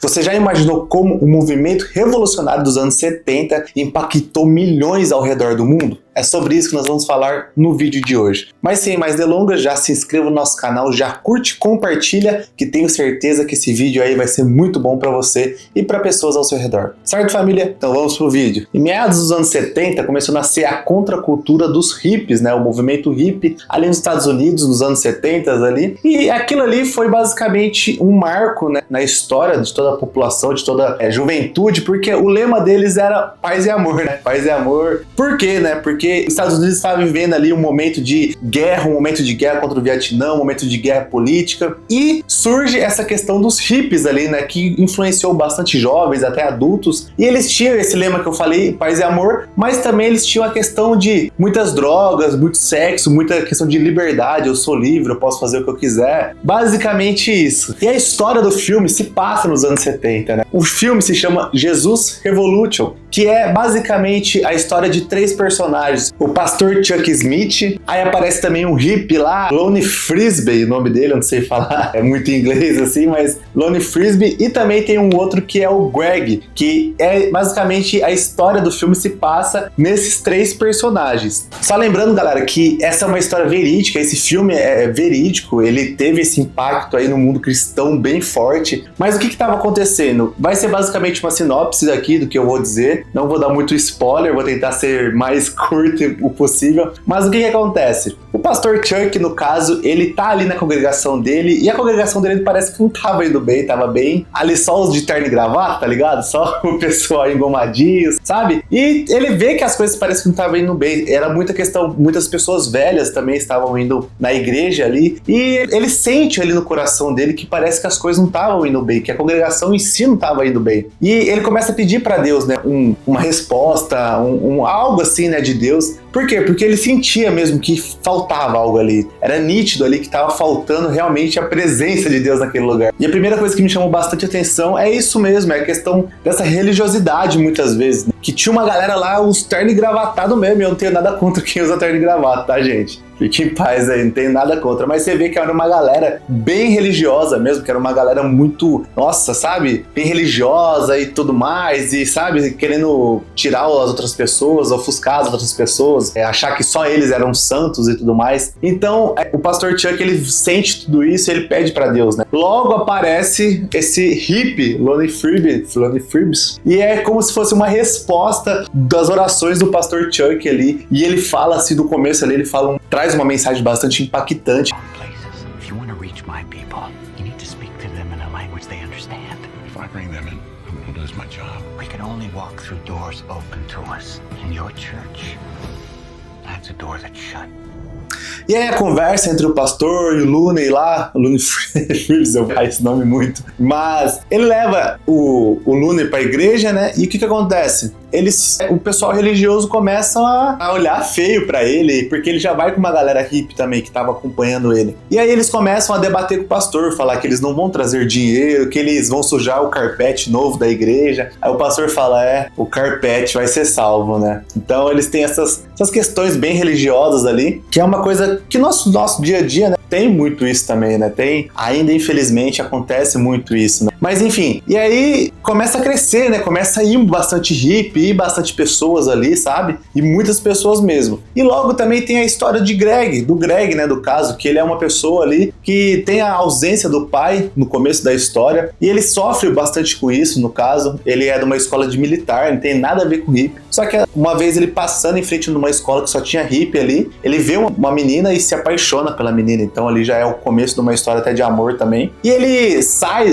Você já imaginou como o movimento revolucionário dos anos 70 impactou milhões ao redor do mundo? É sobre isso que nós vamos falar no vídeo de hoje. Mas sem mais delongas, já se inscreva no nosso canal, já curte, compartilha, que tenho certeza que esse vídeo aí vai ser muito bom para você e para pessoas ao seu redor. Certo, família? Então vamos pro vídeo. Em meados dos anos 70 começou a nascer a contracultura dos hippies, né? O movimento hippie ali nos Estados Unidos, nos anos 70 ali. E aquilo ali foi basicamente um marco, né, na história de toda a população, de toda a juventude, porque o lema deles era paz e amor, né? Paz e amor. Por quê, né? Porque os Estados Unidos estavam vivendo ali um momento de guerra contra o Vietnã, um momento de guerra política, e surge essa questão dos hippies ali, né, que influenciou bastante jovens, até adultos, e eles tinham esse lema que eu falei, paz e amor, mas também eles tinham a questão de muitas drogas, muito sexo, muita questão de liberdade, eu sou livre, eu posso fazer o que eu quiser, basicamente isso. E a história do filme se passa nos anos 70, né? O filme se chama Jesus Revolution, que é basicamente a história de três personagens. O pastor Chuck Smith, aí aparece também um hippie lá, Lonnie Frisbee, o nome dele, eu não sei falar, é muito inglês assim, mas Lonnie Frisbee, e também tem um outro que é o Greg, que é basicamente a história do filme se passa nesses três personagens. Só lembrando, galera, que essa é uma história verídica, esse filme é verídico, ele teve esse impacto aí no mundo cristão bem forte, mas o que estava acontecendo? Vai ser basicamente uma sinopse aqui do que eu vou dizer, não vou dar muito spoiler, vou tentar ser mais curto o possível, mas o que acontece? O pastor Chuck, no caso, ele tá ali na congregação dele, e a congregação dele parece que não tava indo bem, tava bem ali só os de terno e gravata, tá ligado? Só o pessoal engomadinho, sabe? E ele vê que as coisas parecem que não estavam indo bem, era muita questão, muitas pessoas velhas também estavam indo na igreja ali, e ele sente ali no coração dele que parece que as coisas não estavam indo bem, que a congregação em si não estava indo bem. E ele começa a pedir para Deus, né, uma resposta, algo assim, né, de Deus. Por quê? Porque ele sentia mesmo que faltava algo ali. Era nítido ali que estava faltando realmente a presença de Deus naquele lugar. E a primeira coisa que me chamou bastante atenção é isso mesmo, é a questão dessa religiosidade muitas vezes, né? Que tinha uma galera lá, uns terno e gravatado mesmo, e eu não tenho nada contra quem usa terno e gravata, tá, gente? Fique em paz aí, não tenho nada contra. Mas você vê que era uma galera bem religiosa mesmo, que era uma galera muito, nossa, sabe? Bem religiosa e tudo mais, e sabe, querendo tirar as outras pessoas, ofuscar as outras pessoas, achar que só eles eram santos e tudo mais. Então, o pastor Chuck, ele sente tudo isso e ele pede pra Deus, né? Logo aparece esse hippie, Lonnie Frisbee, e é como se fosse uma resposta das orações do pastor Chuck ali, e ele fala assim, do começo ali, ele fala traz uma mensagem bastante impactante. E aí a conversa entre o pastor e o Looney lá, o Looney Frisbee, eu faço esse nome muito, mas ele leva o Looney para a igreja, né? E o que acontece? O pessoal religioso começa a olhar feio pra ele, porque ele já vai com uma galera hippie também que tava acompanhando ele. E aí eles começam a debater com o pastor, falar que eles não vão trazer dinheiro, que eles vão sujar o carpete novo da igreja. Aí o pastor fala, o carpete vai ser salvo, né? Então eles têm essas questões bem religiosas ali, que é uma coisa que nosso dia a dia, né, tem muito isso também, né? Ainda infelizmente acontece muito isso, né? Mas enfim, e aí começa a crescer, né? Começa a ir bastante hippie, bastante pessoas ali, sabe? E muitas pessoas mesmo. E logo também tem a história do Greg, né? Do caso, que ele é uma pessoa ali que tem a ausência do pai no começo da história, e ele sofre bastante com isso, no caso. Ele é de uma escola de militar, não tem nada a ver com hippie. Só que uma vez ele passando em frente numa escola que só tinha hippie ali, ele vê uma menina e se apaixona pela menina. Então ali já é o começo de uma história até de amor também. E ele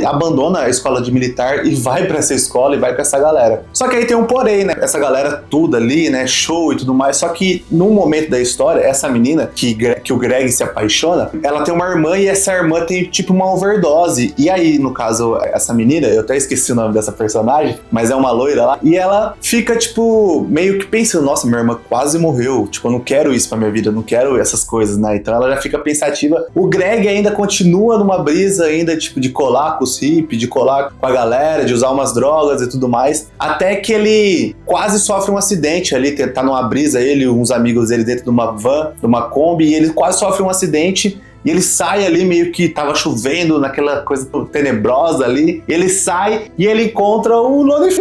abandona a escola de militar e vai pra essa escola e vai com essa galera. Só que aí tem um porém, né? Essa galera tudo ali, né? Show e tudo mais. Só que num momento da história, essa menina que o Greg se apaixona, ela tem uma irmã e essa irmã tem tipo uma overdose. E aí, no caso, essa menina, eu até esqueci o nome dessa personagem, mas é uma loira lá, e ela fica tipo meio que pensando, nossa, minha irmã quase morreu, tipo, eu não quero isso pra minha vida, eu não quero essas coisas, né? Então ela já fica pensativa. O Greg ainda continua numa brisa ainda, tipo, de colar com os hippies, de colar com a galera, de usar umas drogas e tudo mais, até que ele quase sofre um acidente ali, tá numa brisa, ele e uns amigos dele dentro de uma van, de uma Kombi, e ele quase sofre um acidente. e ele sai ali meio que tava chovendo, naquela coisa tenebrosa ali, ele sai e ele encontra o Lonnie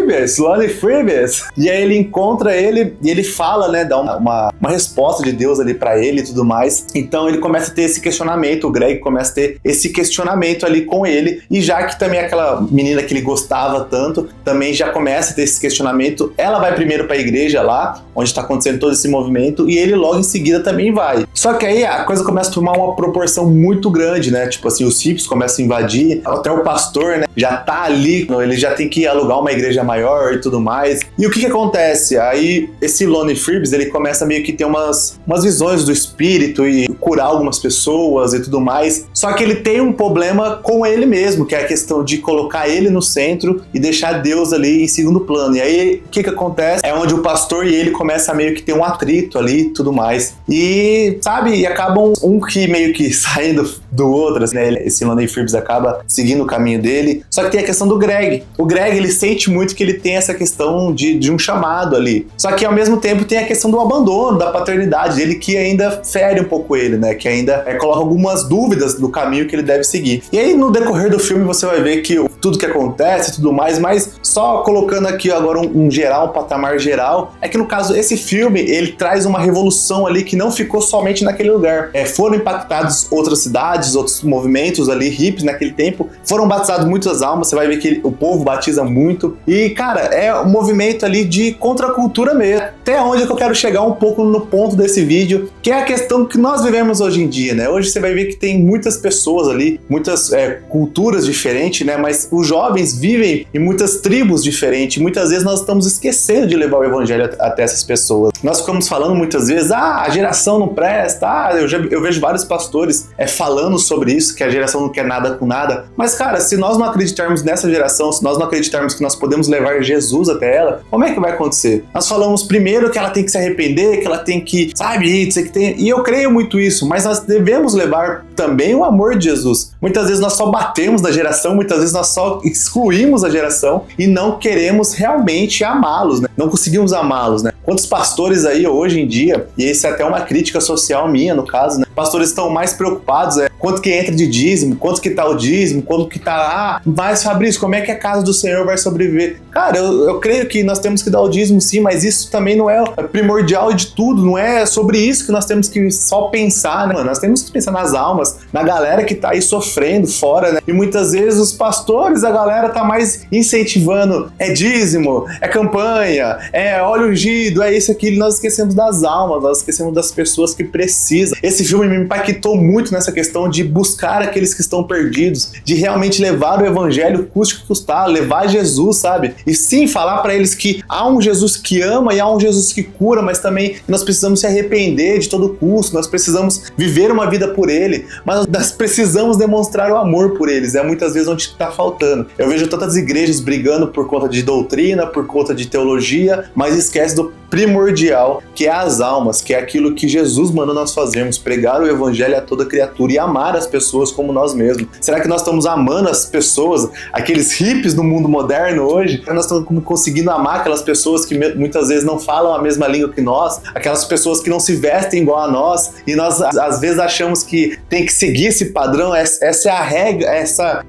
Freebes, e aí ele encontra ele e ele fala, né, dá uma resposta de Deus ali pra ele e tudo mais. Então ele começa a ter esse questionamento, o Greg começa a ter esse questionamento ali com ele, e já que também aquela menina que ele gostava tanto, também já começa a ter esse questionamento, ela vai primeiro pra igreja lá, onde tá acontecendo todo esse movimento, e ele logo em seguida também vai. Só que aí a coisa começa a tomar uma proporção muito grande, né, tipo assim, os hippies começam a invadir, até o pastor, né, já tá ali, ele já tem que alugar uma igreja maior e tudo mais. E o que acontece? Aí esse Lonnie Freebes, ele começa meio que ter umas visões do espírito e curar algumas pessoas e tudo mais. Só que ele tem um problema com ele mesmo, que é a questão de colocar ele no centro e deixar Deus ali em segundo plano. E aí, o que acontece? É onde o pastor e ele começam a meio que ter um atrito ali e tudo mais. E, sabe, e acabam um que meio que saindo do outro, assim, né? Esse Lonnie Freebes acaba seguindo o caminho dele. Só que tem a questão do Greg. O Greg, ele sente muito que ele tem essa questão de um chamado ali. Só que, ao mesmo tempo, tem a questão do abandono, da paternidade dele, que ainda fere um pouco ele, né? Que ainda coloca algumas dúvidas do caminho que ele deve seguir. E aí, no decorrer do filme, você vai ver que tudo que acontece e tudo mais, mas só colocando aqui agora um geral, um patamar geral, é que, no caso, esse filme, ele traz uma revolução ali que não ficou somente naquele lugar. Foram impactados outras cidades, outros movimentos ali, hippies naquele tempo, foram batizados muitas almas, você vai ver que o povo batiza muito, e, cara, é um movimento ali de contracultura mesmo. Até onde é que eu quero chegar um pouco no ponto desse vídeo, que é a questão que nós vivemos hoje em dia, né? Hoje você vai ver que tem muitas pessoas ali, muitas culturas diferentes, né? Mas os jovens vivem em muitas tribos diferentes, muitas vezes nós estamos esquecendo de levar o evangelho até essas pessoas. Nós ficamos falando muitas vezes, a geração não presta, eu vejo vários pastores falando sobre isso, que a geração não quer nada com nada, mas, cara, se nós não acreditarmos nessa geração, se nós não acreditarmos que nós podemos levar Jesus até ela, como é que vai acontecer? Nós falamos primeiro que ela tem que se arrepender, que ela tem que, sabe, e eu creio muito isso, mas nós devemos levar também o amor de Jesus. Muitas vezes nós só batemos na geração, muitas vezes nós só excluímos a geração e não queremos realmente amá-los, né? Não conseguimos amá-los, né? Quantos pastores aí hoje em dia, e isso é até uma crítica social minha no caso, né? Pastores estão mais preocupados, quanto que entra de dízimo, quanto que tá o dízimo, quanto que tá, mas Fabrício, como é que a casa do Senhor vai sobreviver? Cara, eu creio que nós temos que dar o dízimo sim, mas isso também não é primordial de tudo, não é sobre isso que nós temos que só pensar, né, mano? Nós temos que pensar nas almas, na galera que tá aí sofrendo fora, né? E muitas vezes os pastores, a galera tá mais incentivando, dízimo, campanha, óleo ungido, isso, aquilo, nós esquecemos das almas, nós esquecemos das pessoas que precisam. Esse filme me impactou muito nessa questão de buscar aqueles que estão perdidos, de realmente levar o evangelho, custe o que custar, levar Jesus, sabe? E sim, falar para eles que há um Jesus que ama e há um Jesus que cura, mas também nós precisamos se arrepender de todo custo, nós precisamos viver uma vida por ele, mas nós precisamos demonstrar o amor por eles, muitas vezes onde está faltando. Eu vejo tantas igrejas brigando por conta de doutrina, por conta de teologia, mas esquece do primordial, que é as almas, que é aquilo que Jesus mandou nós fazermos, pregar o evangelho a toda criatura e amar as pessoas como nós mesmos. Será que nós estamos amando as pessoas, aqueles hippies no mundo moderno hoje? Nós estamos conseguindo amar aquelas pessoas que muitas vezes não falam a mesma língua que nós, aquelas pessoas que não se vestem igual a nós, e nós às vezes achamos que tem que seguir esse padrão, essa é a regra,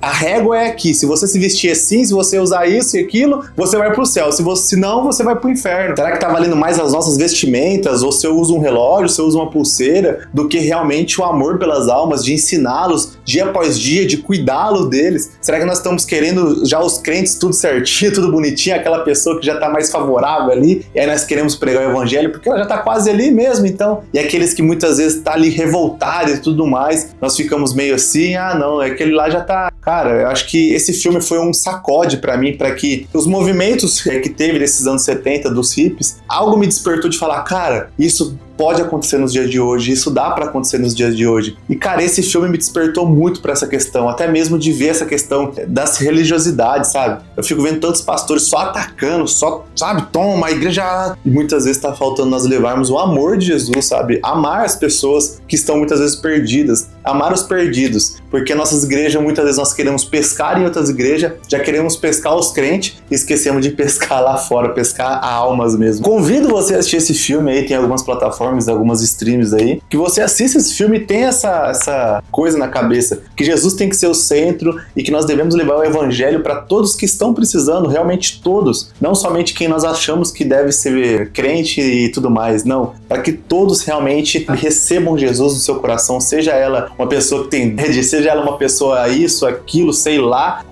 a régua é aqui, se você se vestir assim, se você usar isso e aquilo, você vai pro céu, se não, você vai pro inferno. Será que tá valendo mais as nossas vestimentas, ou se eu uso um relógio, se eu uso uma pulseira, do que realmente o amor pelas almas, de ensiná-los dia após dia, de cuidá-los deles? Será que nós estamos querendo já os crentes tudo certinho, tudo bonitinho, aquela pessoa que já tá mais favorável ali, e aí nós queremos pregar o evangelho porque ela já tá quase ali mesmo, então, e aqueles que muitas vezes tá ali revoltado e tudo mais, nós ficamos meio assim, não, aquele lá já tá... Cara, eu acho que esse filme foi um sacode pra mim, pra que os movimentos que teve nesses anos 70 dos hippies, algo me despertou de falar, cara, isso pode acontecer nos dias de hoje, isso dá pra acontecer nos dias de hoje. E, cara, esse filme me despertou muito pra essa questão, até mesmo de ver essa questão das religiosidades, sabe? Eu fico vendo tantos pastores só atacando, só, sabe, toma, a igreja... E muitas vezes tá faltando nós levarmos o amor de Jesus, sabe? Amar as pessoas que estão muitas vezes perdidas, amar os perdidos, porque nossas igrejas, muitas vezes nós queremos pescar em outras igrejas, já queremos pescar os crentes e esquecemos de pescar lá fora, pescar almas mesmo. Convido você a assistir esse filme aí, tem algumas plataformas plataformas, algumas streams aí, que você assista esse filme e tenha essa coisa na cabeça, que Jesus tem que ser o centro e que nós devemos levar o evangelho para todos que estão precisando, realmente todos, não somente quem nós achamos que deve ser crente e tudo mais, não, para que todos realmente recebam Jesus no seu coração, seja ela uma pessoa que tem rede, seja ela uma pessoa isso, aquilo, sei lá,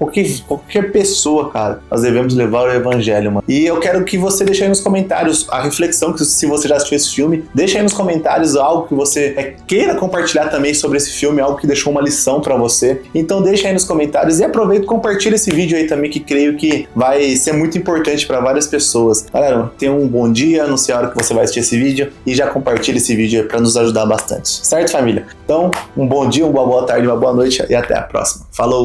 qualquer pessoa, cara, nós devemos levar o evangelho, mano. E eu quero que você deixe aí nos comentários a reflexão, que se você já assistiu esse filme, deixa aí nos comentários algo que você queira compartilhar também sobre esse filme, algo que deixou uma lição pra você. Então deixa aí nos comentários e aproveita e compartilha esse vídeo aí também, que creio que vai ser muito importante para várias pessoas. Galera, tenha um bom dia, não sei a hora que você vai assistir esse vídeo, e já compartilha esse vídeo aí pra nos ajudar bastante, certo, família? Então, um bom dia, uma boa tarde, uma boa noite e até a próxima. Falou!